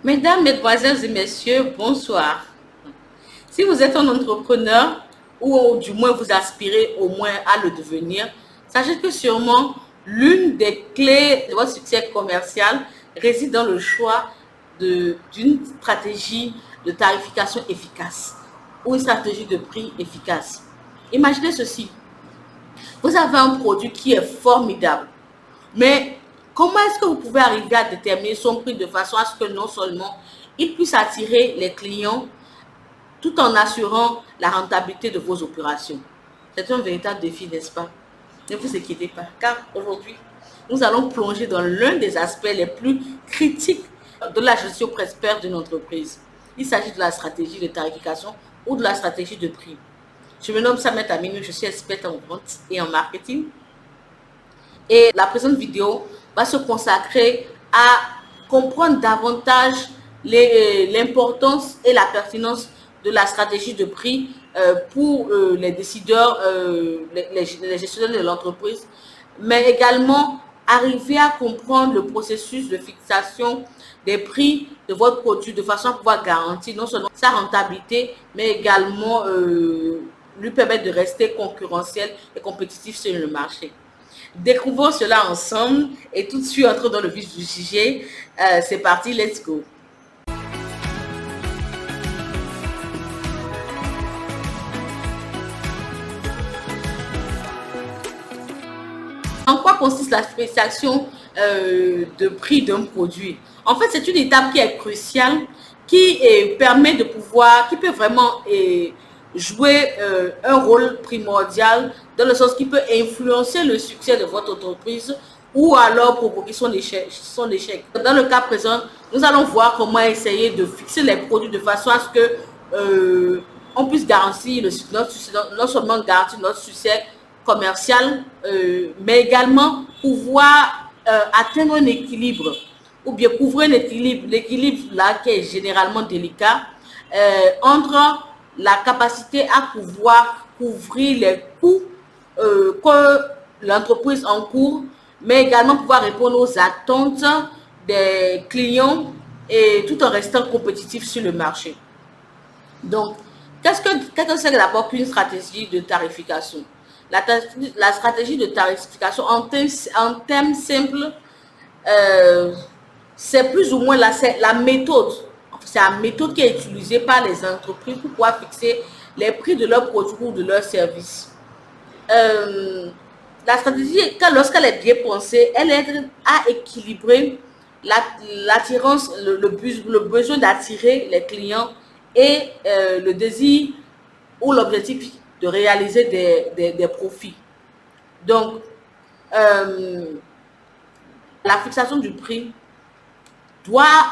Mesdames, Mesdemoiselles et Messieurs, bonsoir. Si vous êtes un entrepreneur ou du moins vous aspirez au moins à le devenir, sachez que sûrement l'une des clés de votre succès commercial réside dans le choix d'une stratégie de tarification efficace ou une stratégie de prix efficace. Imaginez ceci, vous avez un produit qui est formidable, mais comment est-ce que vous pouvez arriver à déterminer son prix de façon à ce que non seulement il puisse attirer les clients tout en assurant la rentabilité de vos opérations? C'est un véritable défi, n'est-ce pas? Ne vous inquiétez pas, car aujourd'hui, nous allons plonger dans l'un des aspects les plus critiques de la gestion prospère d'une entreprise. Il s'agit de la stratégie de tarification ou de la stratégie de prix. Je me nomme Samet Aminou, je suis experte en vente et en marketing. Et la présente vidéo va se consacrer à comprendre davantage l'importance et la pertinence de la stratégie de prix pour les décideurs, les gestionnaires de l'entreprise, mais également arriver à comprendre le processus de fixation des prix de votre produit de façon à pouvoir garantir non seulement sa rentabilité, mais également lui permettre de rester concurrentiel et compétitif sur le marché. Découvrons cela ensemble et tout de suite entrons dans le vif du sujet. C'est parti, let's go. En quoi consiste la fixation de prix d'un produit? En fait, c'est une étape qui est cruciale, qui permet de pouvoir, qui peut vraiment jouer un rôle primordial dans le sens qui peut influencer le succès de votre entreprise ou alors provoquer son échec. Dans le cas présent, nous allons voir comment essayer de fixer les produits de façon à ce que on puisse garantir non seulement garantir notre succès commercial, mais également pouvoir atteindre un équilibre ou bien couvrir l'équilibre là qui est généralement délicat entre la capacité à pouvoir couvrir les coûts que l'entreprise encourt, mais également pouvoir répondre aux attentes des clients et tout en restant compétitif sur le marché. Donc, qu'est-ce que c'est d'abord qu'une stratégie de tarification? La stratégie de tarification en termes simples, c'est plus ou moins la méthode. C'est la méthode qui est utilisée par les entreprises pour pouvoir fixer les prix de leurs produits ou de leurs services. La stratégie, lorsqu'elle est bien pensée, elle aide à équilibrer l'attirance, le besoin d'attirer les clients et le désir ou l'objectif de réaliser des profits. Donc, la fixation du prix doit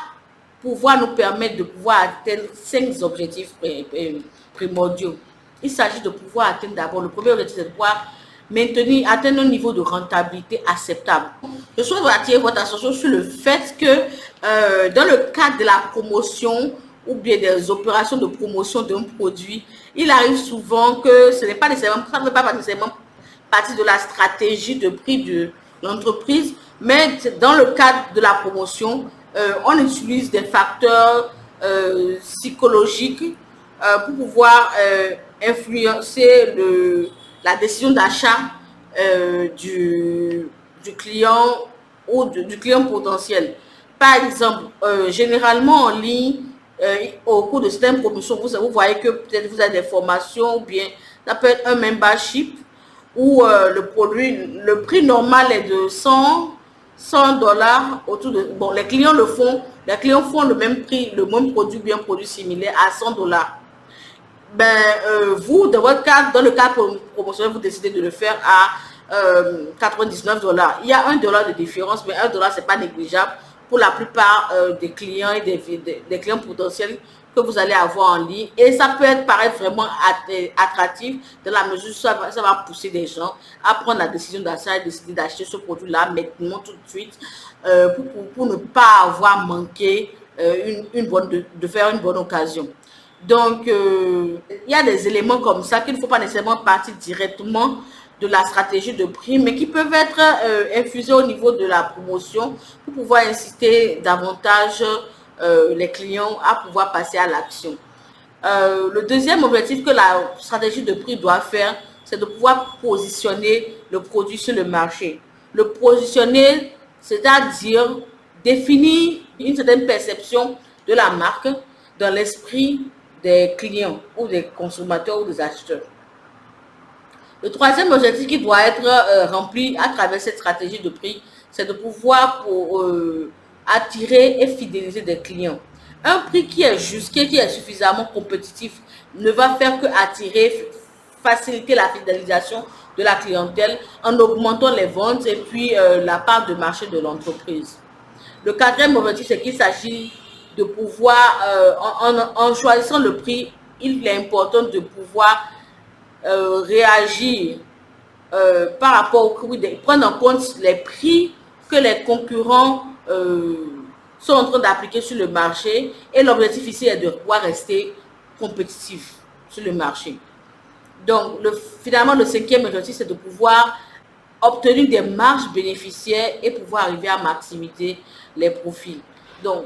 pouvoir nous permettre de pouvoir atteindre 5 objectifs primordiaux. Il s'agit de pouvoir atteindre d'abord, le premier objectif, c'est de pouvoir atteindre un niveau de rentabilité acceptable. Je souhaite attirer votre attention sur le fait que dans le cadre de la promotion ou bien des opérations de promotion d'un produit, il arrive souvent que ce n'est pas nécessairement partie de la stratégie de prix de l'entreprise, mais dans le cadre de la promotion, on utilise des facteurs psychologiques pour pouvoir influencer la décision d'achat du client ou du client potentiel. Par exemple, généralement en ligne, au cours de certaines promotions, vous voyez que peut-être vous avez des formations ou bien ça peut être un membership où le prix normal est de 100 $. Bon, les clients font le même prix, le même produit, bien produit similaire à 100 $. Ben, vous, dans votre cadre, dans le cadre promotionnel, vous décidez de le faire à 99 $. Il y a $1 de différence, mais $1, c'est pas négligeable pour la plupart des clients et des clients potentiels que vous allez avoir en ligne. Et ça peut paraître vraiment attractif dans la mesure où ça va pousser des gens à prendre la décision d'achat et décider d'acheter ce produit-là maintenant, tout de suite, pour ne pas avoir manqué de faire une bonne occasion. Donc, il y a des éléments comme ça qui ne faut pas nécessairement partir directement de la stratégie de prix, mais qui peuvent être infusés au niveau de la promotion pour pouvoir inciter davantage les clients à pouvoir passer à l'action. Le deuxième objectif que la stratégie de prix doit faire, c'est de pouvoir positionner le produit sur le marché. Le positionner, c'est-à-dire définir une certaine perception de la marque dans l'esprit des clients ou des consommateurs ou des acheteurs. Le troisième objectif qui doit être rempli à travers cette stratégie de prix, c'est de pouvoir attirer et fidéliser des clients. Un prix qui est juste, qui est suffisamment compétitif, ne va faire que attirer, faciliter la fidélisation de la clientèle en augmentant les ventes et puis la part de marché de l'entreprise. Le quatrième objectif, c'est qu'il s'agit de pouvoir, en choisissant le prix, il est important de pouvoir réagir par rapport au prix, prendre en compte les prix que les concurrents sont en train d'appliquer sur le marché, et l'objectif ici est de pouvoir rester compétitif sur le marché. Donc, finalement, le cinquième objectif, c'est de pouvoir obtenir des marges bénéficiaires et pouvoir arriver à maximiser les profits. Donc,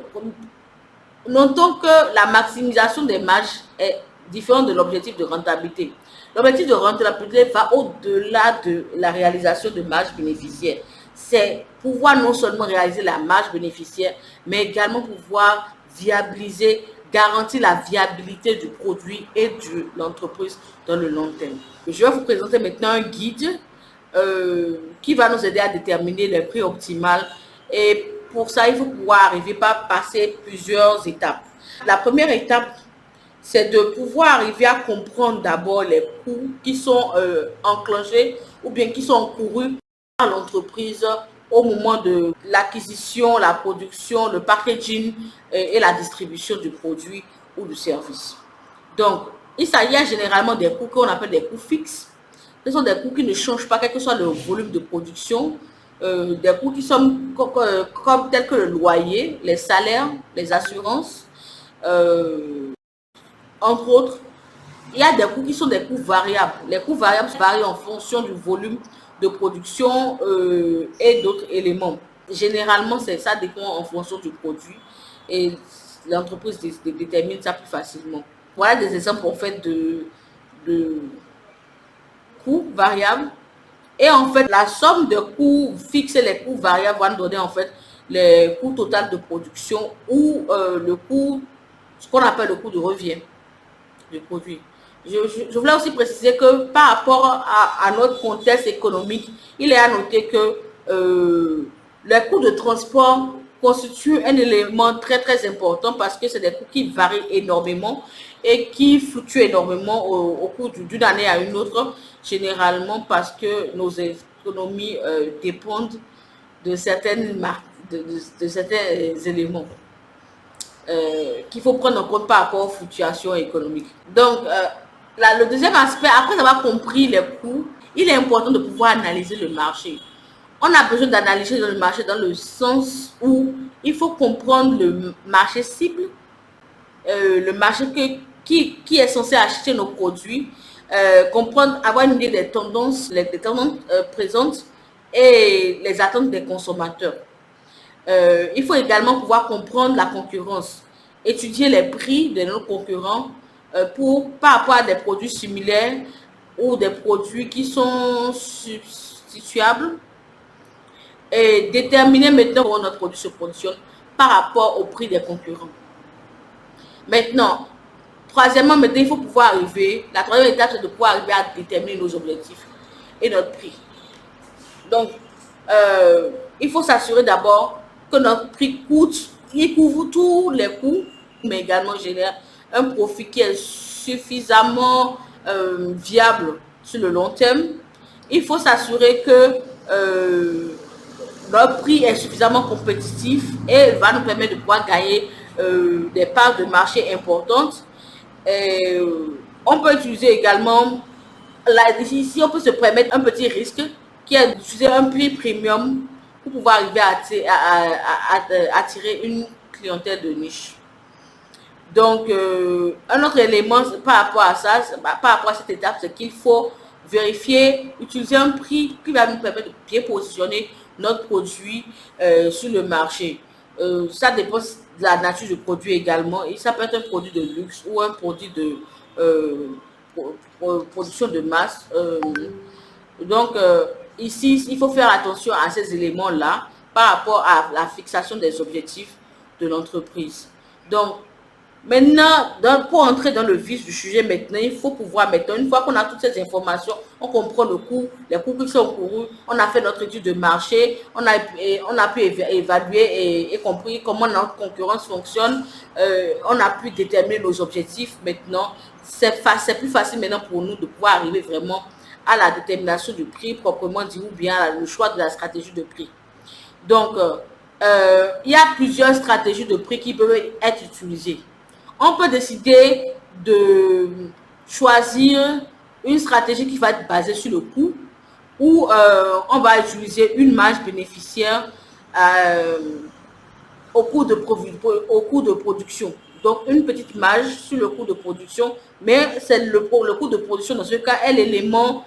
notons que la maximisation des marges est différente de l'objectif de rentabilité. L'objectif de rentabilité va au-delà de la réalisation de marges bénéficiaires. C'est pouvoir non seulement réaliser la marge bénéficiaire, mais également pouvoir viabiliser, garantir la viabilité du produit et de l'entreprise dans le long terme. Je vais vous présenter maintenant un guide qui va nous aider à déterminer le prix optimal, et pour ça, il faut pouvoir arriver par passer plusieurs étapes. La première étape, c'est de pouvoir arriver à comprendre d'abord les coûts qui sont enclenchés ou bien qui sont encourus par l'entreprise au moment de l'acquisition, la production, le packaging et la distribution du produit ou du service. Donc, il s'agit généralement des coûts qu'on appelle des coûts fixes. Ce sont des coûts qui ne changent pas, quel que soit le volume de production. Des coûts qui sont comme tels que le loyer, les salaires, les assurances, entre autres. Il y a des coûts qui sont des coûts variables. Les coûts variables varient en fonction du volume de production et d'autres éléments. Généralement, ça dépend en fonction du produit et l'entreprise détermine ça plus facilement. Voilà des exemples en fait de coûts variables. Et en fait, la somme de coûts fixes et les coûts variables va nous donner en fait les coûts total de production ou le coût, ce qu'on appelle le coût de revient du produit. Je voulais aussi préciser que par rapport à notre contexte économique, il est à noter que les coûts de transport constituent un élément très très important parce que c'est des coûts qui varient énormément et qui fluctuent énormément au cours d'une année à une autre, généralement parce que nos économies dépendent de certains éléments qu'il faut prendre en compte par rapport aux fluctuations économiques. Donc, le deuxième aspect, après avoir compris les coûts, il est important de pouvoir analyser le marché. On a besoin d'analyser le marché dans le sens où il faut comprendre le marché cible, le marché qui est censé acheter nos produits, avoir une idée des tendances, présentes et les attentes des consommateurs. Il faut également pouvoir comprendre la concurrence, étudier les prix de nos concurrents par rapport à des produits similaires ou des produits qui sont substituables, et déterminer maintenant comment notre produit se positionne par rapport au prix des concurrents. Maintenant, troisièmement, il faut pouvoir la troisième étape, c'est de pouvoir arriver à déterminer nos objectifs et notre prix. Donc, il faut s'assurer d'abord que notre prix il couvre tous les coûts, mais également génère un profit qui est suffisamment viable sur le long terme. Il faut s'assurer que notre prix est suffisamment compétitif et va nous permettre de pouvoir gagner des parts de marché importantes. On peut utiliser également, ici on peut se permettre un petit risque qui est d'utiliser un prix premium pour pouvoir arriver à attirer une clientèle de niche. Donc, un autre élément par rapport à ça, par rapport à cette étape, c'est qu'il faut vérifier, utiliser un prix qui va nous permettre de bien positionner notre produit sur le marché. Ça dépend la nature du produit également. Et ça peut être un produit de luxe ou un produit de production de masse. Donc, ici, il faut faire attention à ces éléments-là par rapport à la fixation des objectifs de l'entreprise. Donc, maintenant, pour entrer dans le vif du sujet maintenant, il faut pouvoir maintenant, une fois qu'on a toutes ces informations, on comprend le coût, les coûts qui sont courus, on a fait notre étude de marché, on a pu évaluer et compris comment notre concurrence fonctionne, on a pu déterminer nos objectifs maintenant. C'est plus facile maintenant pour nous de pouvoir arriver vraiment à la détermination du prix proprement dit ou bien le choix de la stratégie de prix. Donc, il y a plusieurs stratégies de prix qui peuvent être utilisées. On peut décider de choisir une stratégie qui va être basée sur le coût ou on va utiliser une marge bénéficiaire au coût de production. Donc, une petite marge sur le coût de production, mais c'est le coût de production dans ce cas est l'élément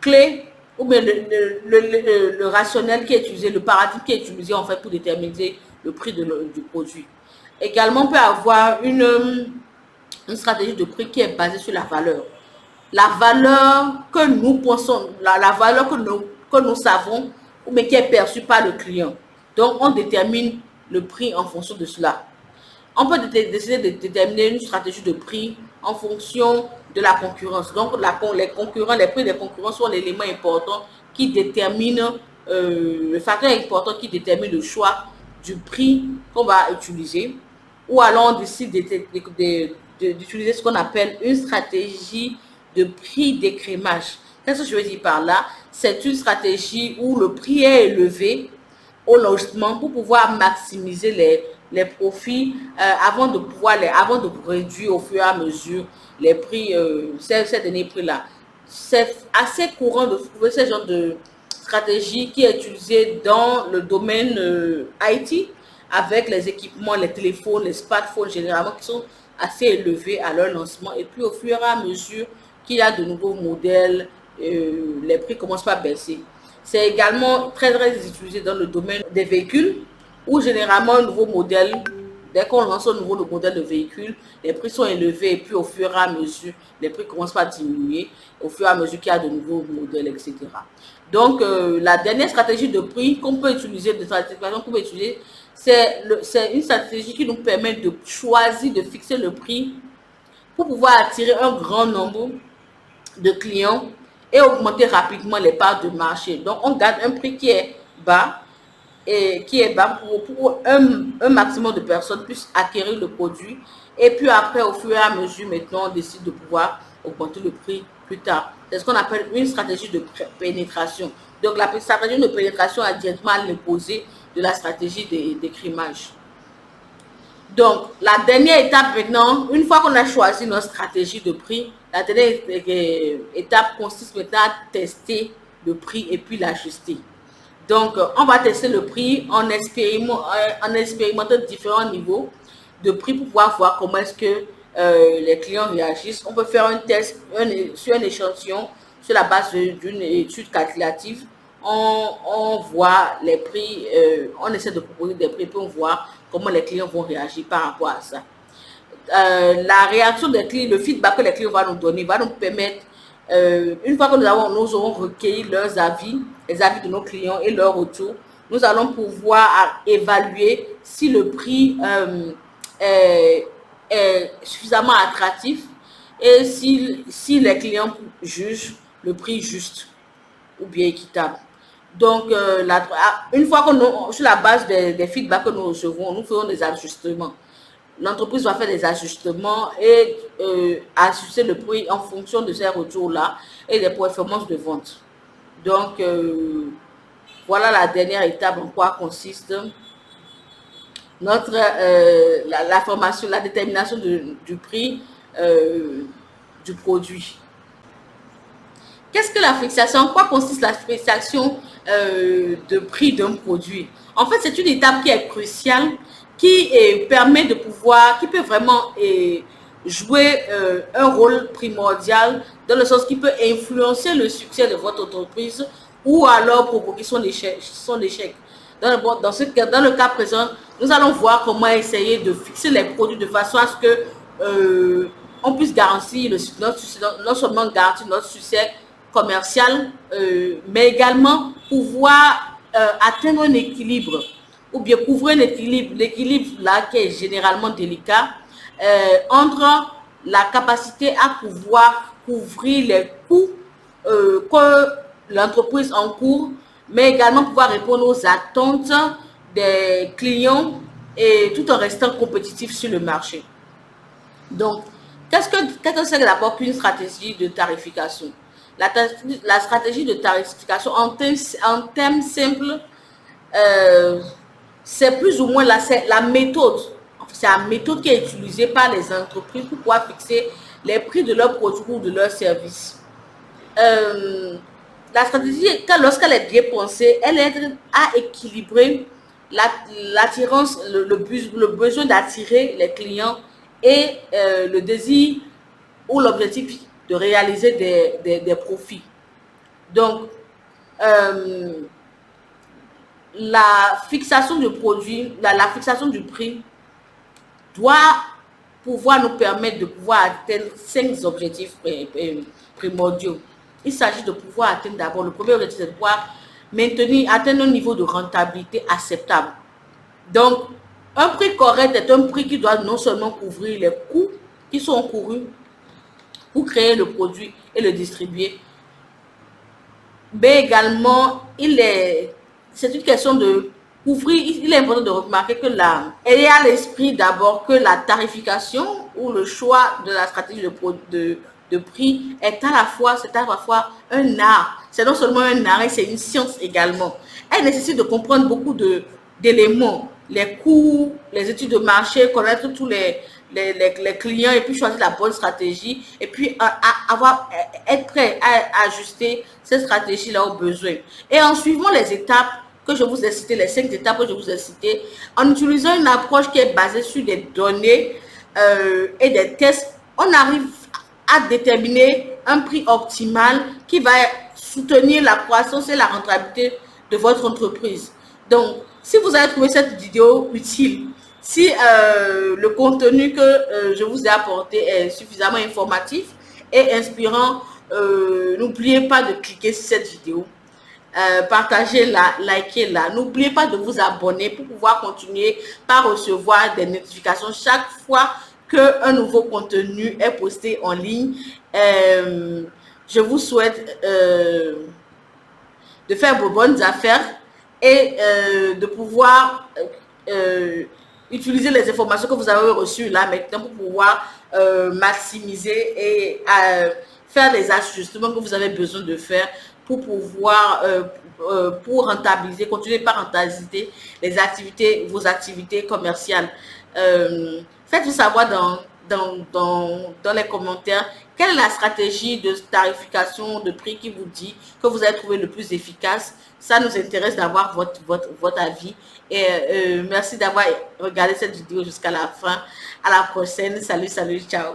clé ou bien le rationnel qui est utilisé, le paradigme qui est utilisé en fait pour déterminer le prix du produit. Également, on peut avoir une stratégie de prix qui est basée sur la valeur. La valeur que nous pensons, la valeur que nous savons, mais qui est perçue par le client. Donc, on détermine le prix en fonction de cela. On peut décider de déterminer une stratégie de prix en fonction de la concurrence. Donc, les prix des concurrents sont l'élément important qui détermine, le facteur important qui détermine le choix du prix qu'on va utiliser. Ou alors, on décide d'utiliser ce qu'on appelle une stratégie de prix d'écrémage. Qu'est-ce que je veux dire par là? C'est une stratégie où le prix est élevé au logement pour pouvoir maximiser les profits avant de réduire au fur et à mesure les prix, ces derniers prix-là. C'est assez courant de trouver ce genre de stratégie qui est utilisée dans le domaine IT avec les équipements, les téléphones, les smartphones généralement qui sont assez élevés à leur lancement. Et puis au fur et à mesure qu'il y a de nouveaux modèles, les prix commencent à baisser. C'est également très utilisé dans le domaine des véhicules où généralement un nouveau modèle, dès qu'on lance un nouveau modèle de véhicule, les prix sont élevés et puis au fur et à mesure, les prix commencent à diminuer au fur et à mesure qu'il y a de nouveaux modèles, etc. Donc, la dernière stratégie de prix qu'on peut utiliser, c'est une stratégie qui nous permet de choisir, de fixer le prix pour pouvoir attirer un grand nombre de clients et augmenter rapidement les parts de marché. Donc, on garde un prix qui est bas pour un maximum de personnes puissent acquérir le produit. Et puis après, au fur et à mesure, maintenant, on décide de pouvoir augmenter le prix plus tard. C'est ce qu'on appelle une stratégie de pénétration. Donc, la stratégie de pénétration est directement à l'opposé de la stratégie d'écrémage. Donc, la dernière étape maintenant, une fois qu'on a choisi notre stratégie de prix, la dernière étape consiste maintenant à tester le prix et puis l'ajuster. Donc, on va tester le prix en expérimentant différents niveaux de prix pour pouvoir voir comment est-ce que les clients réagissent. On peut faire un test sur un échantillon sur la base d'une étude calculative. On voit les prix, on essaie de proposer des prix pour voir comment les clients vont réagir par rapport à ça. La réaction des clients, le feedback que les clients vont nous donner va nous permettre, une fois que nous aurons recueilli leurs avis, les avis de nos clients et leurs retours, nous allons pouvoir évaluer si le prix est suffisamment attractif et si les clients jugent le prix juste ou bien équitable. Donc, une fois que sur la base des feedbacks que nous recevons, nous faisons des ajustements. L'entreprise va faire des ajustements et ajuster le prix en fonction de ces retours-là et des performances de vente. Donc, voilà la dernière étape en quoi consiste la formation, la détermination du prix du produit. Qu'est-ce que la fixation? En quoi consiste la fixation de prix d'un produit? En fait, c'est une étape qui est cruciale, qui permet de pouvoir, qui peut vraiment jouer un rôle primordial dans le sens qui peut influencer le succès de votre entreprise ou alors provoquer son échec. Dans le cas présent, nous allons voir comment essayer de fixer les produits de façon à ce que on puisse garantir non seulement garantir notre succès commercial, mais également pouvoir atteindre un équilibre ou bien couvrir un équilibre, l'équilibre là qui est généralement délicat entre la capacité à pouvoir couvrir les coûts que l'entreprise encourt, mais également pouvoir répondre aux attentes des clients et tout en restant compétitif sur le marché. Donc, qu'est-ce que c'est d'abord qu'une stratégie de tarification? La stratégie de tarification, en termes simples, euh, c'est plus ou moins la méthode. C'est la méthode qui est utilisée par les entreprises pour pouvoir fixer les prix de leurs produits ou de leurs services. Euh, la stratégie, lorsqu'elle est bien pensée, elle aide à équilibrer l'attirance, le besoin d'attirer les clients et le désir ou l'objectif de réaliser des profits. Donc, euh, la fixation du produit, la fixation du prix doit pouvoir nous permettre de pouvoir atteindre 5 objectifs primordiaux. Il s'agit de pouvoir atteindre d'abord, le premier objectif, c'est de pouvoir atteindre un niveau de rentabilité acceptable. Donc, un prix correct est un prix qui doit non seulement couvrir les coûts qui sont encourus pour créer le produit et le distribuer, mais également, c'est une question de couvrir. Il est important de remarquer que ayez à l'esprit d'abord que la tarification ou le choix de la stratégie de prix c'est à la fois un art. C'est non seulement un art, c'est une science également. Elle nécessite de comprendre beaucoup d'éléments, les coûts, les études de marché, connaître tous les clients et puis choisir la bonne stratégie et puis être prêt à ajuster cette stratégie-là aux besoins. Et en suivant les étapes que je vous ai citées, les 5 étapes que je vous ai citées, en utilisant une approche qui est basée sur des données et des tests, on arrive à déterminer un prix optimal qui va soutenir la croissance et la rentabilité de votre entreprise. Donc, si vous avez trouvé cette vidéo utile, si le contenu que je vous ai apporté est suffisamment informatif et inspirant, n'oubliez pas de cliquer sur cette vidéo, partagez-la, likez-la. N'oubliez pas de vous abonner pour pouvoir continuer par recevoir des notifications chaque fois qu'un nouveau contenu est posté en ligne. Je vous souhaite de faire vos bonnes affaires et de pouvoir utiliser les informations que vous avez reçues là maintenant pour pouvoir maximiser et faire les ajustements que vous avez besoin de faire pour pouvoir pour rentabiliser, continuer par rentabiliser vos activités commerciales. Faites-vous savoir dans les commentaires quelle est la stratégie de tarification de prix qui vous dit que vous avez trouvé le plus efficace. Ça nous intéresse d'avoir votre avis. Et merci d'avoir regardé cette vidéo jusqu'à la fin. À la prochaine. Salut, salut, ciao.